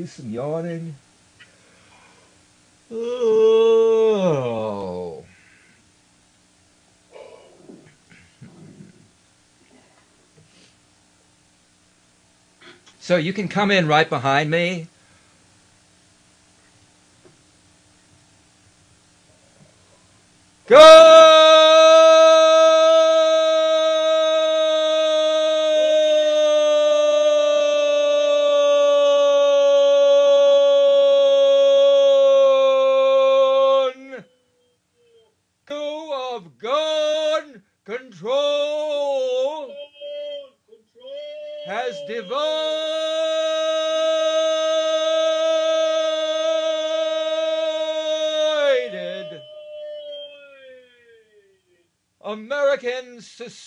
do some yawning. Oh. So you can come in right behind me. Gone! Of gun control has divided American society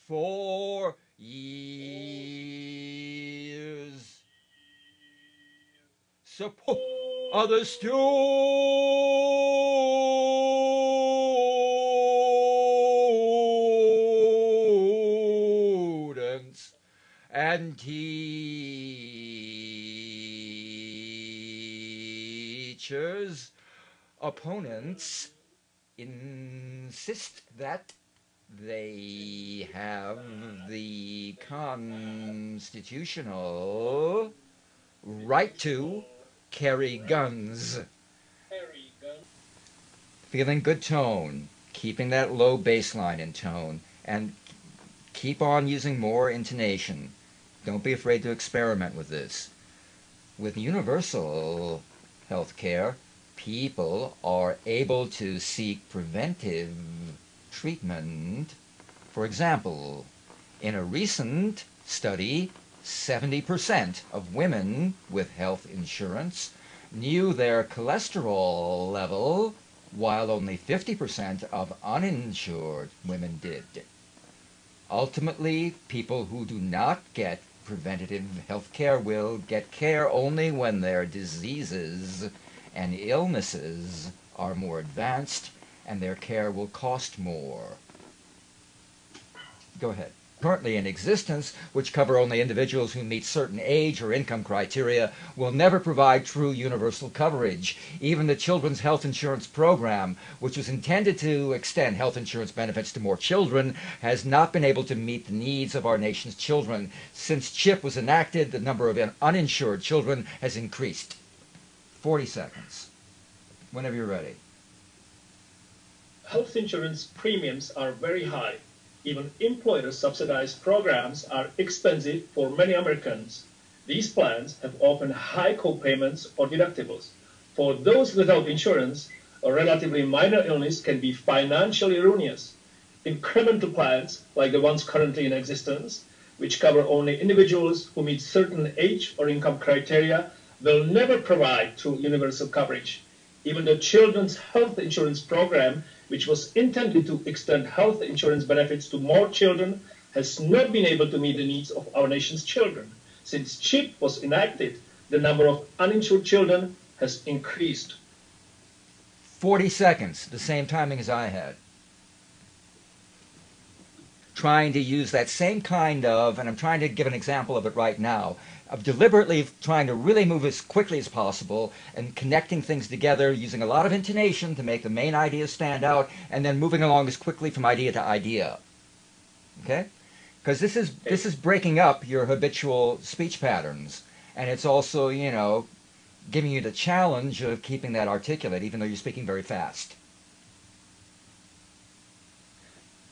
for years. Support other students and teachers. Opponents insist that they have the constitutional right to carry guns. Feeling good tone, keeping that low baseline in tone, and keep on using more intonation. Don't be afraid to experiment with this. With universal health care, people are able to seek preventive treatment. For example, in a recent study, 70% of women with health insurance knew their cholesterol level, while only 50% of uninsured women did. Ultimately, people who do not get preventative health care will get care only when their diseases and illnesses are more advanced and their care will cost more. Go ahead. Currently in existence, which cover only individuals who meet certain age or income criteria, will never provide true universal coverage. Even the Children's Health Insurance Program, which was intended to extend health insurance benefits to more children, has not been able to meet the needs of our nation's children. Since CHIP was enacted, the number of uninsured children has increased. 40 seconds. Whenever you're ready. Health insurance premiums are very high. Even employer-subsidized programs are expensive for many Americans. These plans have often high co-payments or deductibles. For those without insurance, a relatively minor illness can be financially ruinous. Incremental plans, like the ones currently in existence, which cover only individuals who meet certain age or income criteria, will never provide true universal coverage. Even the Children's Health Insurance Program, which was intended to extend health insurance benefits to more children, has not been able to meet the needs of our nation's children. Since CHIP was enacted, the number of uninsured children has increased. 40 seconds, the same timing as I had. Trying to use that same kind of, and I'm trying to give an example of it right now, of deliberately trying to really move as quickly as possible and connecting things together using a lot of intonation to make the main ideas stand out, and then moving along as quickly from idea to idea. Okay? Because this is breaking up your habitual speech patterns, and it's also, you know, giving you the challenge of keeping that articulate even though you're speaking very fast.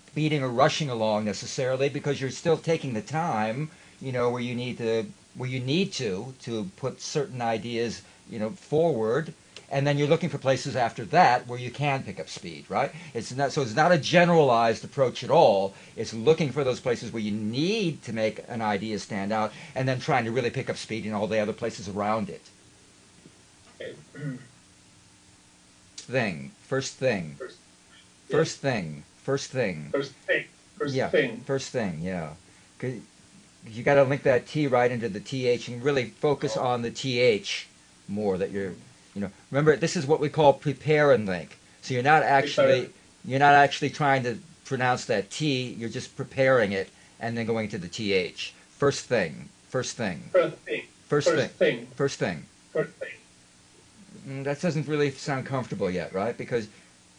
Speeding or rushing along necessarily, because you're still taking the time, you know, where you need to put certain ideas, you know, forward, and then you're looking for places after that where you can pick up speed, right? It's not a generalized approach at all. It's looking for those places where you need to make an idea stand out, and then trying to really pick up speed in all the other places around it. First thing, yeah. You got to link that T right into the TH and really focus on the TH more, that you're Remember, this is what we call prepare and think. So you're not actually trying to pronounce that T. You're just preparing it and then going to the TH. First thing. First thing. First thing. First thing. First thing. First thing. First thing. That doesn't really sound comfortable yet, right? Because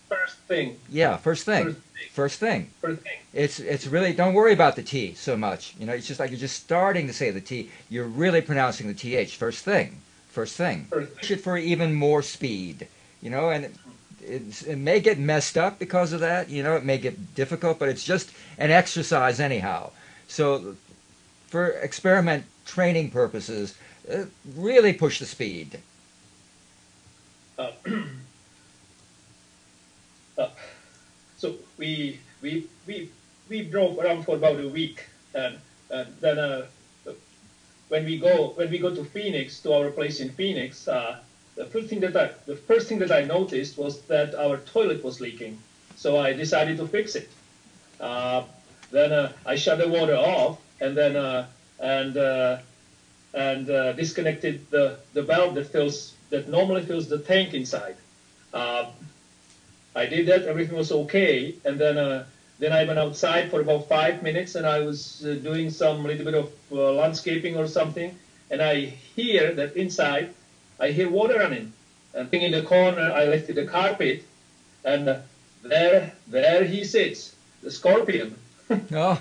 First thing. yeah, first thing. First thing. First thing. First thing. It's really, don't worry about the T so much. It's just like you're just starting to say the T. You're really pronouncing the TH. First thing. First thing. First thing. Push it for even more speed. And it may get messed up because of that. It may get difficult, but it's just an exercise anyhow. So for experiment training purposes, really push the speed. Uh, so we drove around for about a week, and then when we go to Phoenix, to our place in Phoenix, the first thing that I noticed was that our toilet was leaking. So I decided to fix it. Then I shut the water off, and then disconnected the valve that normally fills the tank inside. I did that. Everything was okay, and then I went outside for about 5 minutes, and I was doing some little bit of landscaping or something, and I hear that inside, I hear water running. And in the corner, I lifted the carpet, and there he sits, the scorpion. Oh.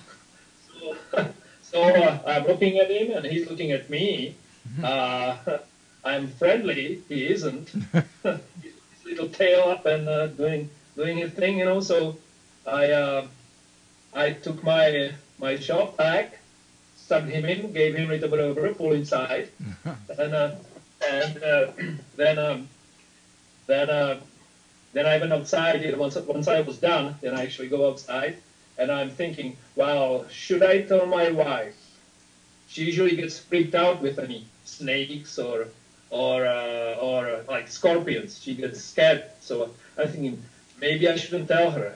So I'm looking at him, and he's looking at me. I'm friendly. He isn't. His little tail up and doing his thing, So I took my shop back, stuck him in, gave him a little bit of a whirlpool inside, and then I went outside. Once I was done, then I actually go outside, and I'm thinking, wow, should I tell my wife? She usually gets freaked out with any snakes or like scorpions. She gets scared. So I'm thinking, maybe I shouldn't tell her.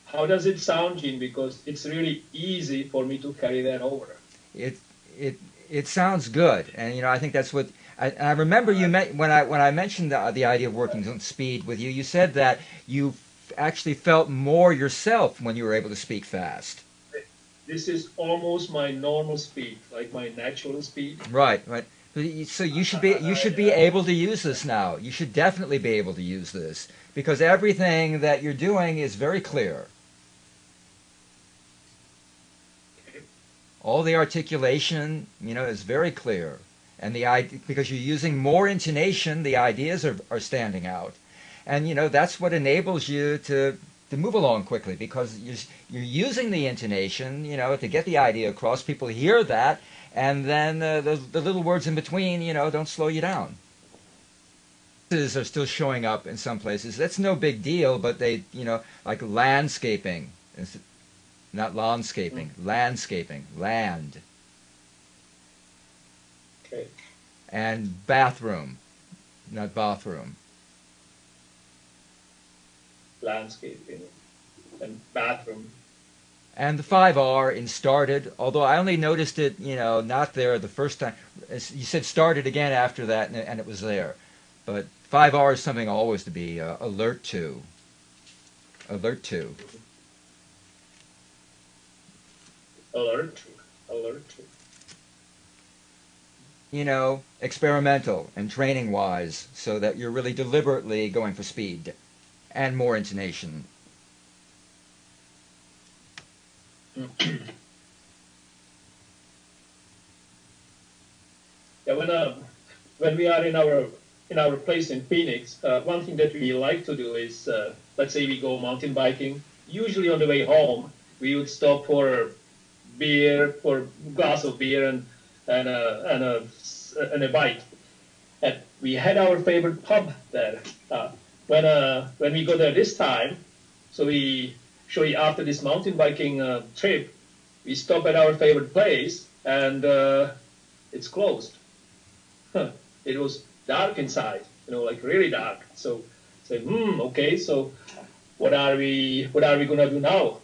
How does it sound, Gene? Because it's really easy for me to carry that over. It sounds good, and I think that's what I remember you when I mentioned the idea of working on speed with you. You said that you actually felt more yourself when you were able to speak fast. This is almost my normal speed, like my natural speed. Right. So you should be able to use this now. You should definitely be able to use this because everything that you're doing is very clear. All the articulation, is very clear, and because you're using more intonation, the ideas are standing out, and that's what enables you to move along quickly because you're using the intonation, to get the idea across. People hear that, and then the little words in between, don't slow you down. Are still showing up in some places. That's no big deal, but they, like landscaping. Not landscaping, landscaping, land. Okay. And bathroom, not bathroom. Landscaping and bathroom. And the 5R in started, although I only noticed it, not there the first time. You said started again after that, and it was there. But 5R is something always to be alert to. Alert to. Alert. Experimental and training wise, so that you're really deliberately going for speed and more intonation. Yeah, when we are in our place in Phoenix, one thing that we like to do is, let's say we go mountain biking. Usually on the way home, we would stop for a glass of beer and a bite. And we had our favorite pub there. When we go there this time, so after this mountain biking trip, we stop at our favorite place and it's closed. It was dark inside, like really dark. So say, okay, so what are we gonna do now?